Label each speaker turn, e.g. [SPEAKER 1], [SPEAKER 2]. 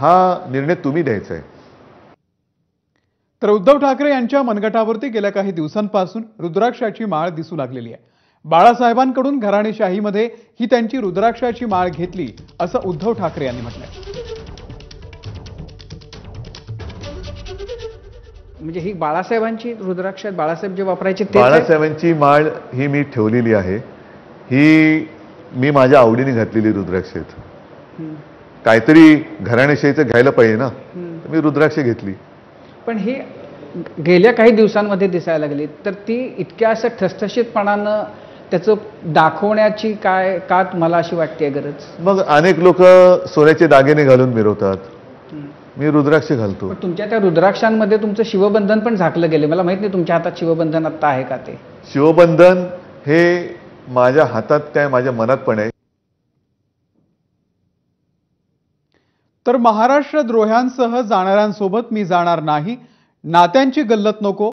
[SPEAKER 1] हा निर्णय तुम्ही द्यायचा आहे.
[SPEAKER 2] तर उद्धव ठाकरे यांच्या मनगटावरती गेल्या काही दिवसांपासून रुद्राक्षाची माळ दिसू लागलेली आहे. बाळासाहेबांकडून घराणेशाहीमध्ये ही त्यांची रुद्राक्षाची माळ घेतली असं उद्धव ठाकरे यांनी म्हटलंय.
[SPEAKER 3] म्हणजे ही बाळासाहेबांची रुद्राक्ष बाळासाहेब जे वापरायचे ते
[SPEAKER 1] बाळासाहेबांची माळ ही मी ठेवलेली आहे. ही मी माझ्या आवडीने घातलेली रुद्राक्ष आहेत. काहीतरी घराणेशाहीचं घ्यायला पाहिजे ना, मी रुद्राक्ष घेतली.
[SPEAKER 3] पण ही गेल्या काही दिवसांमध्ये दिसायला लागली, तर ती इतक्या असं ठसठशीतपणानं त्याचं दाखवण्याची काय का तुम्हाला अशी वाटते गरज?
[SPEAKER 1] मग अनेक लोक सोन्याचे दागिने घालून मिरवतात, मी रुद्राक्ष घालतो.
[SPEAKER 3] पण तुमच्या त्या रुद्राक्षांमध्ये तुमचं शिवबंधन पण झाकलं गेले. मला माहित नाही तुमच्या हातात शिवबंधन आता आहे का ते.
[SPEAKER 1] शिवबंधन हे माझ्या हातात काय माझ्या मनात पण आहे.
[SPEAKER 2] तर महाराष्ट्र द्रोह्यांसह जाणाऱ्यांसोबत मी जाणार नाही, नात्यांची गल्लत नको,